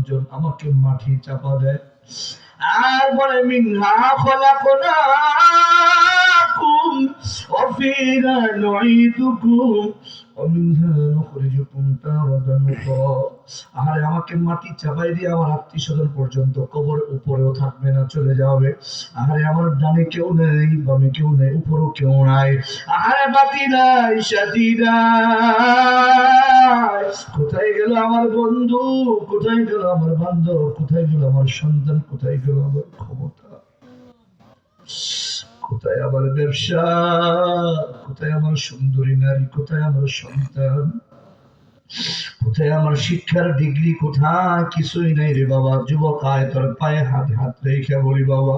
লোকজন আমাকে মাটি চাপা দেয় আর বলে মিনহা খলাকনাকুম ওয়া ফিহা নুঈদুকুম ওয়া মিনহা নুখরিজুকুম তারাতান উখরা। আরে আমাকে মাটি চাপাই দিয়ে আমার আত্মীয়স্বজন পর্যন্ত কবর উপরেও থাকবে না, চলে যাবে। আরে আমার ডানে কেউ নেই, বামে কেউ নেই, উপরেও কেউ নাই। আরে বাতি নাই, সাথী নাই। কোথায় গেল আমার বন্ধু, কোথায় গেল আমার বান্ধব, কোথায় গেল আমার সন্তান, কোথায় গেল আমার ক্ষমতা, কোথায় আমার ব্যবসা, কোথায় আমার সুন্দরী নারী, কোথায় আমার সন্তান, কোথায় আমার শিক্ষার ডিগ্রি, কোথায়? কিছুই নাই রে বাবা। যুবক আয়, তোর পায়ে হাত হাত রেখে বলি বাবা,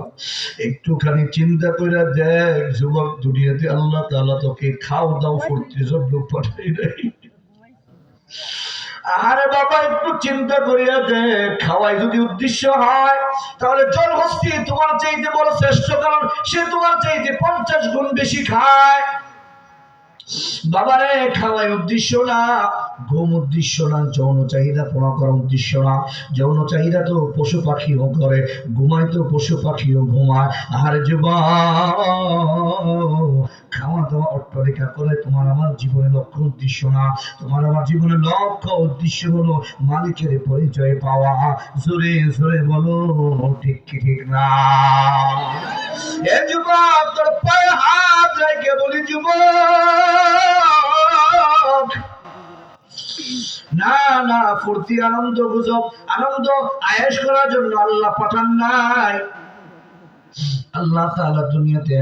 একটুখানি চিন্তা করে দেখ যুবক, দুনিয়াতে আল্লাহ তাআলা তোকে খাও দাও ফুর্তির জন্য পাঠাই নাই। আরে বাবা একটু চিন্তা করিয়া দেখ, খাওয়াই যদি উদ্দেশ্য হয় তাহলে জনহস্তি তোমার চাইতে বড় শ্রেষ্ঠ, কারণ সে তোমার চাইতে 50 গুণ বেশি খায়। বাবারে খাওয়াই উদ্দেশ্য না, ঘুম উদ্দেশ্য না, যৌন চাহিদা পূরণ করার উদ্দেশ্য না। যৌন চাহিদা তো পশু পাখিও করে, ঘুমায় তো পশু পাখিও ঘুমায়। আর যুবক, খাওয়া দাওয়া অট্টালিকা করে তোমার আমার জীবনের লক্ষ্য উদ্দেশ্য না। তোমার আমার জীবনের লক্ষ্য উদ্দেশ্য হলো মালিকের পরিচয় পাওয়া। জোরে জোরে বলো ঠিক কি ঠিক না? এ যুবক, তোর পায়ে হাত রেখে বলি যুবক, না না, ফুর্তি আনন্দ গুজব আনন্দ আয়েশ করার জন্য আল্লাহ পাঠান নাই। আল্লাহ তাআলা দুনিয়াতে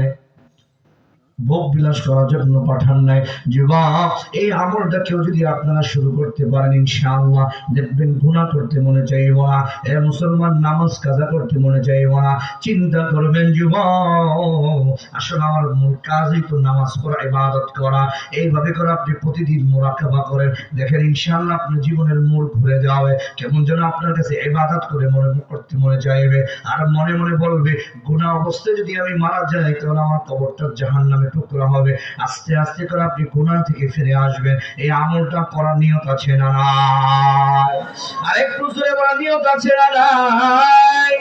ভোগ বিলাস করার জন্য পাঠান নাই। যুবক, এই আমলটা কেউ যদি আপনারা শুরু করতে পারেন, ইনশাআল্লাহ দেখবেন গুনাহ করতে মনে চাইব না। এ মুসলমান, নামাজ কাজা করতে মনে চাইব না। চিন্তা করবেন যুবক, আসলে আমার মূল কাজই তো নামাজ পড়া, ইবাদত করা। এইভাবে করে আপনি প্রতিদিন মুরাকাবা করেন, দেখেন ইনশাআল্লাহ আপনার জীবনের মোড় ঘুরে যাবে। কেমন যেন আপনার কাছে ইবাদত করে করতে মনে চাইবে, আর মনে মনে বলবে গুনাহ অবস্থায় যদি আমি মারা যাই তাহলে আমার কবরটা জাহান্নামে টুকরা হবে। আস্তে আস্তে করে আপনি গুনাহ থেকে ফিরে আসবেন। এই আমলটা করার নিয়ত আছে না নাই? আরেকটু জোরে বলার নিয়ত আছে না নাই?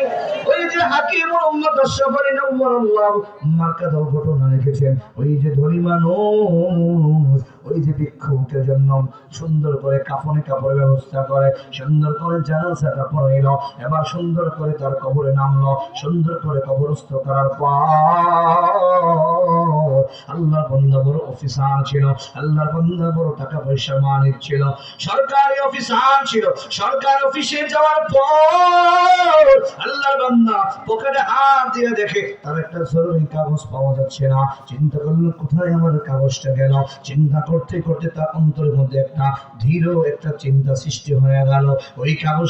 ওই যে হাকিম মুহাম্মদ আশরাফী নওয়ারুল্লাহ মার্কাদাও ঘটনা লিখেছেন, ওই যে ধনী মানুষ, ওই যে ভিক্ষুকের জন্য সুন্দর করে কাফনে কাপড়ের ব্যবস্থা করে, সুন্দর করে জানাজাটা পড়াইল, এবার সুন্দর করে তার কবরে নামলো, সুন্দর করে কবরস্থ করার পর আল্লাহর বান্দা বড় অফিসার ছিল, আল্লাহর বান্দা বড় টাকা পয়সা মালিক ছিল, সরকারি অফিসার ছিল। সরকার অফিসে যাওয়ার পর আল্লাহর বান্দা পকেটে হাত দিয়ে দেখে তার একটা জরুরি কাগজ পাওয়া যাচ্ছে না। চিন্তা করলো কোথায় আমার কাগজটা গেল। চিন্তা করতে করতে তার অন্তরের মধ্যে একটা ধীর একটা চিন্তা সৃষ্টি হয়ে গেল, ওই কাগজ